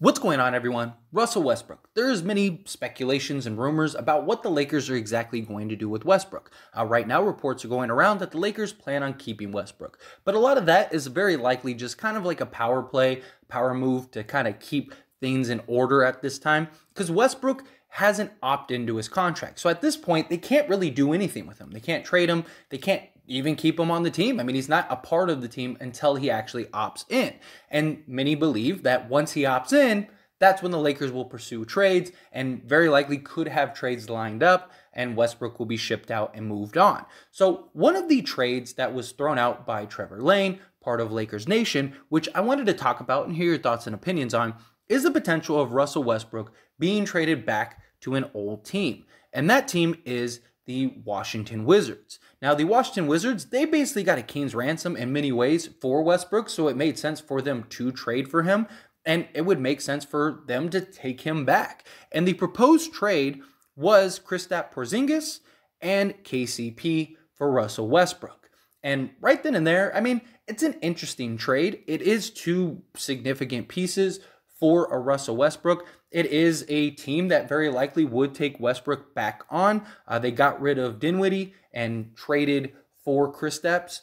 What's going on, everyone? Russell Westbrook. There's many speculations and rumors about what the Lakers are exactly going to do with Westbrook. Right now, reports are going around that the Lakers plan on keeping Westbrook. But a lot of that is very likely just kind of like a power play, power move to kind of keep things in order at this time, because Westbrook hasn't opted into his contract. So at this point, they can't really do anything with him. They can't trade him. They can't even keep him on the team. I mean, he's not a part of the team until he actually opts in. And many believe that once he opts in, that's when the Lakers will pursue trades and very likely could have trades lined up and Westbrook will be shipped out and moved on. So one of the trades that was thrown out by Trevor Lane, part of Lakers Nation, which I wanted to talk about and hear your thoughts and opinions on, is the potential of Russell Westbrook being traded back to an old team. And that team is the Washington Wizards. Now, the Washington Wizards, they basically got a king's ransom in many ways for Westbrook, so it made sense for them to trade for him, and it would make sense for them to take him back. And the proposed trade was Kristaps Porzingis and KCP for Russell Westbrook. And right then and there, I mean, it's an interesting trade. It is two significant pieces for a Russell Westbrook. It is a team that very likely would take Westbrook back on. They got rid of Dinwiddie and traded for Kristaps,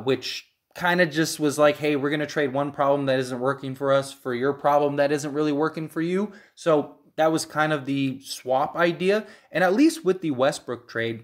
which kind of just was like, hey, we're going to trade one problem that isn't working for us for your problem that isn't really working for you. So that was kind of the swap idea. And at least with the Westbrook trade,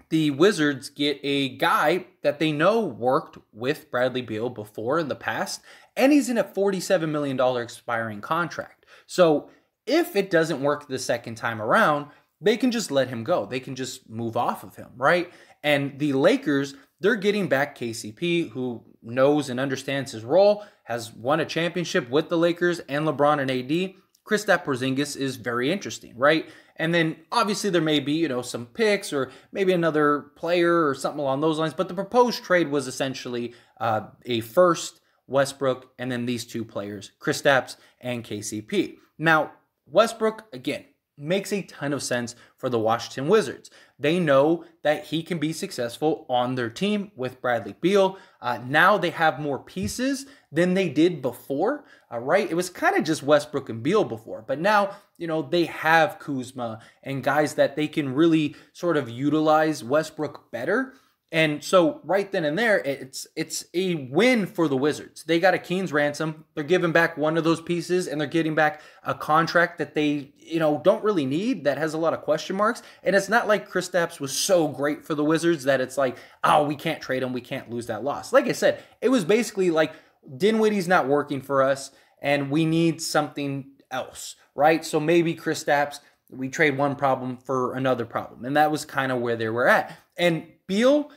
the Wizards get a guy that they know worked with Bradley Beal before in the past, and he's in a $47 million expiring contract. So if it doesn't work the second time around, they can just let him go. They can just move off of him, right? And the Lakers, they're getting back KCP, who knows and understands his role, has won a championship with the Lakers and LeBron and AD. Kristaps Porzingis is very interesting, right? And then obviously there may be, some picks or maybe another player or something along those lines. But the proposed trade was essentially a first, Westbrook, and then these two players, Kristaps and KCP. Now, Westbrook, again, makes a ton of sense for the Washington Wizards. They know that he can be successful on their team with Bradley Beal. Now they have more pieces than they did before, right? It was kind of just Westbrook and Beal before, but now, they have Kuzma and guys that they can really sort of utilize Westbrook better. And so right then and there, it's a win for the Wizards. They got a king's ransom. They're giving back one of those pieces, and they're getting back a contract that they, don't really need, that has a lot of question marks. And it's not like Kristaps was so great for the Wizards that it's like, oh, we can't trade him. We can't lose that loss. Like I said, it was basically like Dinwiddie's not working for us, and we need something else, right? So maybe Kristaps, we trade one problem for another problem. And that was kind of where they were at. And Beal,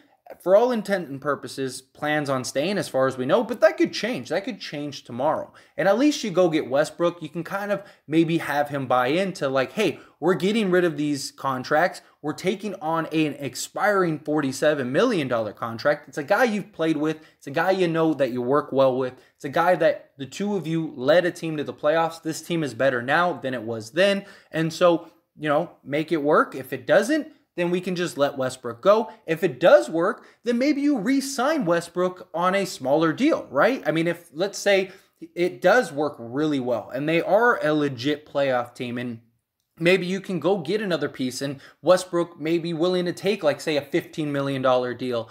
for all intent and purposes, plans on staying as far as we know, but that could change. That could change tomorrow. And at least you go get Westbrook. You can kind of maybe have him buy into like, hey, we're getting rid of these contracts. We're taking on an expiring $47 million contract. It's a guy you've played with. It's a guy you know that you work well with. It's a guy that the two of you led a team to the playoffs. This team is better now than it was then. And so, make it work. If it doesn't, then we can just let Westbrook go. If it does work, then maybe you re-sign Westbrook on a smaller deal, right? I mean, if let's say it does work really well and they are a legit playoff team, and maybe you can go get another piece, and Westbrook may be willing to take, like, say, a $15 million deal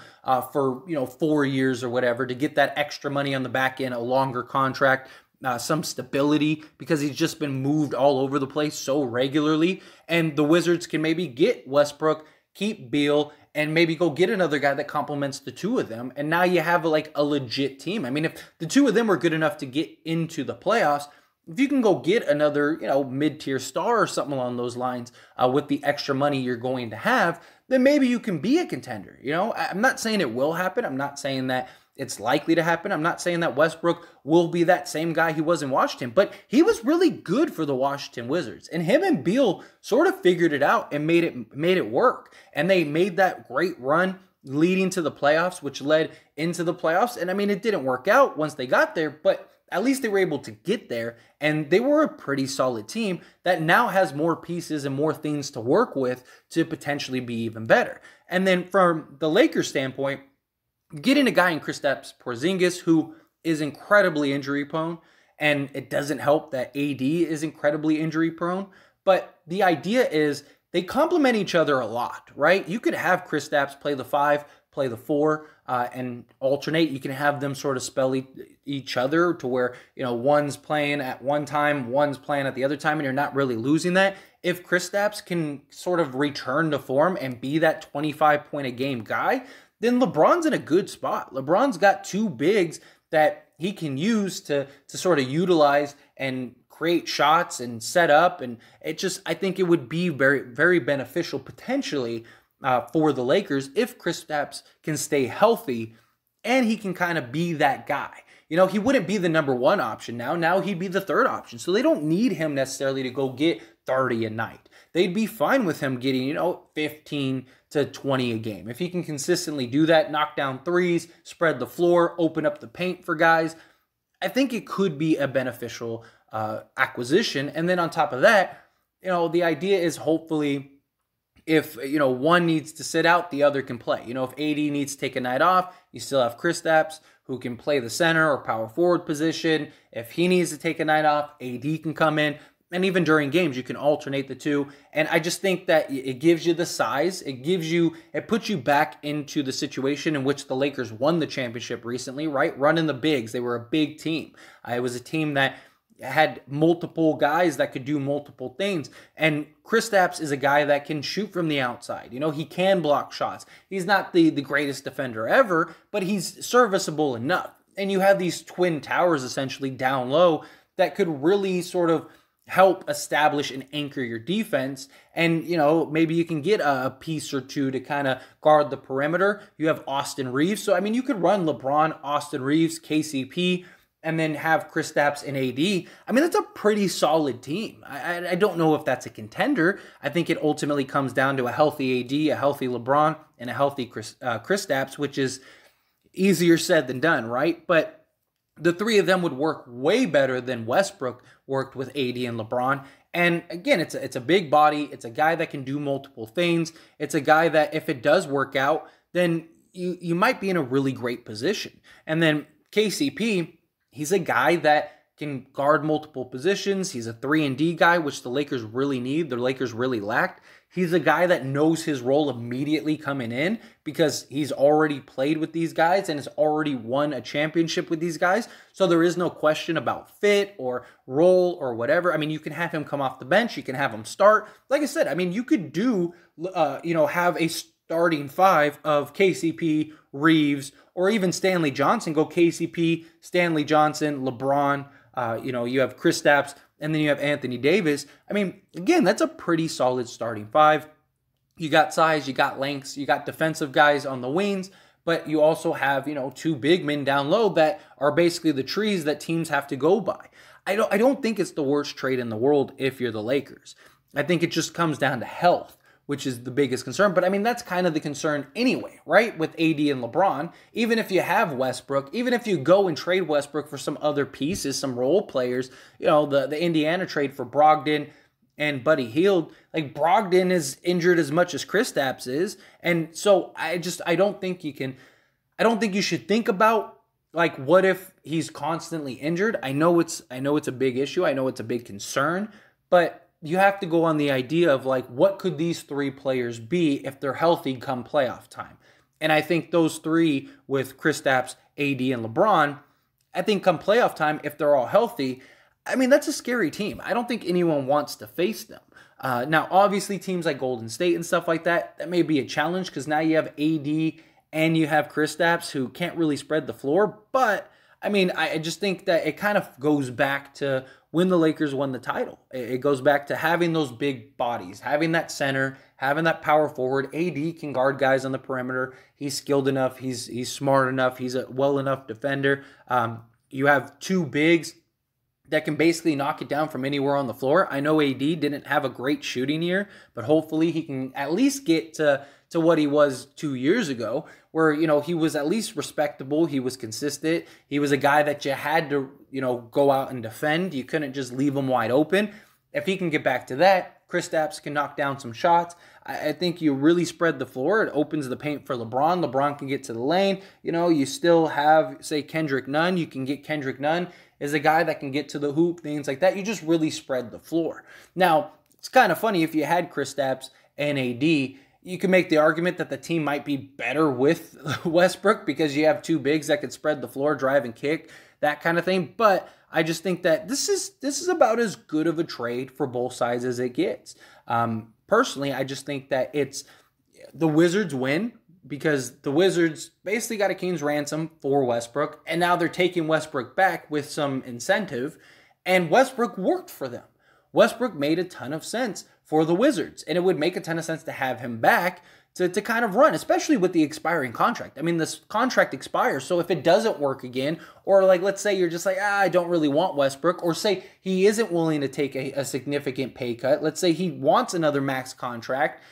for, 4 years or whatever to get that extra money on the back end, a longer contract, some stability, because he's just been moved all over the place so regularly. And the Wizards can maybe get Westbrook, keep Beal, and maybe go get another guy that complements the two of them. And now you have like a legit team. I mean, if the two of them were good enough to get into the playoffs, if you can go get another, mid-tier star or something along those lines with the extra money you're going to have, then maybe you can be a contender. I'm not saying it will happen. I'm not saying that it's likely to happen. I'm not saying that Westbrook will be that same guy he was in Washington, but he was really good for the Washington Wizards. And him and Beal sort of figured it out and made it work. And they made that great run leading to the playoffs, which led into the playoffs. And I mean, it didn't work out once they got there, but at least they were able to get there. And they were a pretty solid team that now has more pieces and more things to work with to potentially be even better. And then from the Lakers standpoint, getting a guy in Kristaps Porzingis who is incredibly injury prone And it doesn't help that AD is incredibly injury prone. But the idea is they complement each other a lot, right? You could have Kristaps play the 5, play the 4, and alternate. You can have them sort of spell each other to where, one's playing at one time, one's playing at the other time, and you're not really losing that. If Kristaps can sort of return to form and be that 25-point-a-game guy, then LeBron's in a good spot. LeBron's got 2 bigs that he can use to sort of utilize and create shots and set up. And I think it would be very, very beneficial potentially for the Lakers if Kristaps can stay healthy and he can kind of be that guy. He wouldn't be the number 1 option now. Now he'd be the 3rd option. So they don't need him necessarily to go get 30 a night. They'd be fine with him getting, 15 to 20 a game. If he can consistently do that, knock down threes, spread the floor, open up the paint for guys, I think it could be a beneficial acquisition. And then on top of that, the idea is hopefully if, one needs to sit out, the other can play. If AD needs to take a night off, you still have Kristaps who can play the center or power forward position. If he needs to take a night off, AD can come in. And even during games, you can alternate the 2. And I just think that it gives you the size. It puts you back into the situation in which the Lakers won the championship recently, right? Running the bigs. They were a big team. It was a team that had multiple guys that could do multiple things. And Kristaps is a guy that can shoot from the outside. He can block shots. He's not the greatest defender ever, but he's serviceable enough. And you have these twin towers essentially down low that could really sort of help establish and anchor your defense. And, maybe you can get a piece or 2 to kind of guard the perimeter. You have Austin Reeves. So, you could run LeBron, Austin Reeves, KCP, and then have Kristaps and AD. That's a pretty solid team. I don't know if that's a contender. I think it ultimately comes down to a healthy AD, a healthy LeBron, and a healthy Kristaps, which is easier said than done, right? But the 3 of them would work way better than Westbrook worked with AD and LeBron. And again, it's a big body. It's a guy that can do multiple things. It's a guy that if it does work out, then you might be in a really great position. And then KCP, he's a guy that can guard multiple positions. He's a 3-and-D guy, which the Lakers really need. The Lakers really lacked. He's a guy that knows his role immediately coming in because he's already played with these guys and has already won a championship with these guys. So there is no question about fit or role or whatever. You can have him come off the bench. You can have him start. Like I said, you could do, have a starting 5 of KCP, Reeves, or even Stanley Johnson. Go KCP, Stanley Johnson, LeBron. You have Kristaps, and then you have Anthony Davis. Again, that's a pretty solid starting 5. You got size, you got lengths, you got defensive guys on the wings, but you also have, 2 big men down low that are basically the trees that teams have to go by. I don't think it's the worst trade in the world if you're the Lakers. I think it just comes down to health, which is the biggest concern. But that's kind of the concern anyway, right? With AD and LeBron, even if you have Westbrook, even if you go and trade Westbrook for some other pieces, some role players, the Indiana trade for Brogdon and Buddy Hield, like Brogdon is injured as much as Kristaps is. And so I don't think you should think about like, what if he's constantly injured? I know it's a big issue. I know it's a big concern, but you have to go on the idea of like, what could these 3 players be if they're healthy come playoff time? And I think those 3 with Kristaps, AD, and LeBron, I think come playoff time, if they're all healthy, that's a scary team. I don't think anyone wants to face them. Now, obviously, teams like Golden State and stuff like that may be a challenge because now you have AD and you have Kristaps who can't really spread the floor. But, I just think that it kind of goes back to when the Lakers won the title. It goes back to having those big bodies, having that center, having that power forward. AD can guard guys on the perimeter. He's skilled enough. He's smart enough. He's a well enough defender. You have 2 bigs that can basically knock it down from anywhere on the floor. I know AD didn't have a great shooting year, but hopefully he can at least get to what he was 2 years ago, where, he was at least respectable. He was consistent. He was a guy that you had to, go out and defend. You couldn't just leave him wide open. If he can get back to that, Kristaps can knock down some shots. I think you really spread the floor. It opens the paint for LeBron. LeBron can get to the lane. You still have, say, Kendrick Nunn. You can get Kendrick Nunn is a guy that can get to the hoop, things like that. You just really spread the floor. Now, it's kind of funny if you had Kristaps and AD, you can make the argument that the team might be better with Westbrook because you have two bigs that could spread the floor, drive and kick, that kind of thing. But I just think that this is about as good of a trade for both sides as it gets. Personally, I just think that it's the Wizards win because the Wizards basically got a king's ransom for Westbrook, and now they're taking Westbrook back with some incentive, and Westbrook worked for them. Westbrook made a ton of sense for the Wizards, and it would make a ton of sense to have him back to kind of run, especially with the expiring contract. I mean, this contract expires, so if it doesn't work again, or like let's say you're just like, I don't really want Westbrook, or say he isn't willing to take a significant pay cut, let's say he wants another max contract,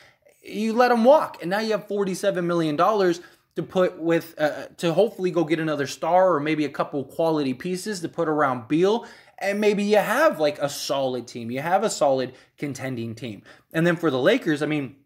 you let him walk, and now you have $47 million to put with, to hopefully go get another star or maybe a couple quality pieces to put around Beal. And maybe you have like a solid team. You have a solid contending team. And then for the Lakers, I mean,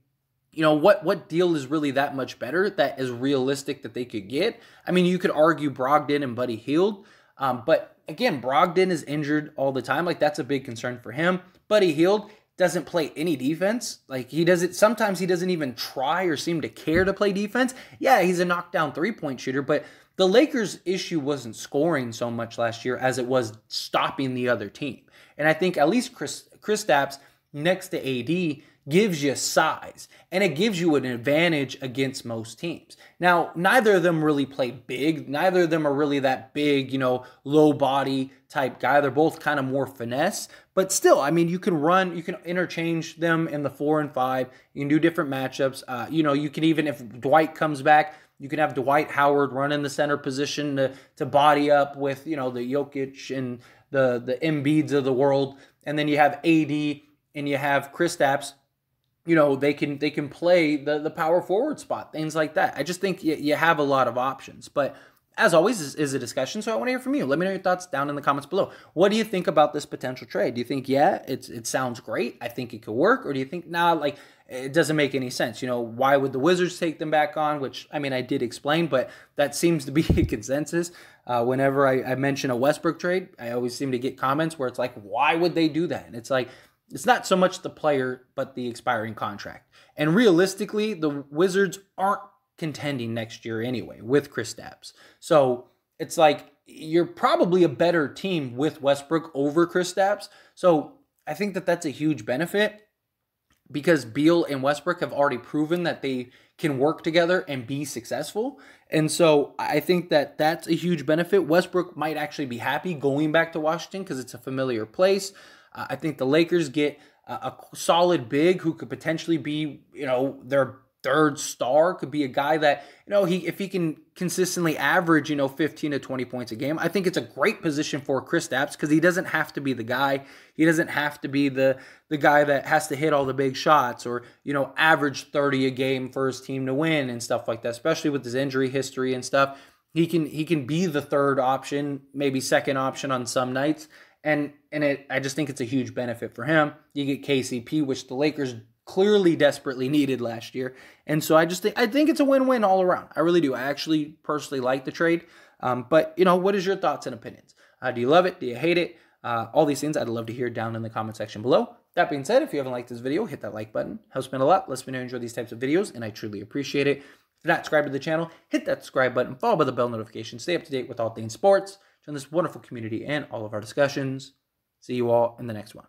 you know, what deal is really that much better that is realistic that they could get? I mean, you could argue Brogdon and Buddy Hield. But again, Brogdon is injured all the time. Like that's a big concern for him. Buddy Hield doesn't play any defense. Like sometimes he doesn't even try or seem to care to play defense. Yeah, he's a knockdown three-point shooter, but the Lakers' issue wasn't scoring so much last year as it was stopping the other team. And I think at least Kristaps next to AD gives you size, and it gives you an advantage against most teams. Now, neither of them really play big. Neither of them are really that big, you know, low body type guy. They're both kind of more finesse. But still, I mean, you can interchange them in the 4 and 5. You can do different matchups. You know, you can even, if Dwight comes back, you can have Dwight Howard run in the center position to body up with, you know, the Jokic and the Embiids of the world. And then you have AD and you have Kristaps. You know, they can play the power forward spot, things like that. I just think you have a lot of options. But as always, this is a discussion, so I want to hear from you. Let me know your thoughts down in the comments below. What do you think about this potential trade? Do you think, yeah, it sounds great, I think it could work? Or do you think, nah, like, it doesn't make any sense? You know, why would the Wizards take them back on? Which, I mean, I did explain, but that seems to be a consensus. Whenever I mention a Westbrook trade, I always seem to get comments where it's like, why would they do that? And it's like, it's not so much the player, but the expiring contract. And realistically, the Wizards aren't contending next year anyway with Kristaps. So it's like you're probably a better team with Westbrook over Kristaps. So I think that that's a huge benefit because Beal and Westbrook have already proven that they can work together and be successful. And so I think that that's a huge benefit. Westbrook might actually be happy going back to Washington because it's a familiar place. I think the Lakers get a solid big who could potentially be, you know, their third star, could be a guy that, you know, if he can consistently average, you know, 15 to 20 points a game. I think it's a great position for Kristaps because he doesn't have to be the guy. He doesn't have to be the guy that has to hit all the big shots or, you know, average 30 a game for his team to win and stuff like that, especially with his injury history and stuff. He can be the third option, maybe second option on some nights. And I just think it's a huge benefit for him. You get KCP, which the Lakers clearly desperately needed last year. And so I think it's a win-win all around. I really do. I actually personally like the trade. But, you know, what is your thoughts and opinions? Do you love it? Do you hate it? All these things I'd love to hear down in the comment section below. That being said, if you haven't liked this video, hit that like button. Helps me a lot. Lets me know you enjoy these types of videos, and I truly appreciate it. If you're not subscribed to the channel, hit that subscribe button, followed by the bell notification. Stay up to date with all things sports, join this wonderful community and all of our discussions. See you all in the next one.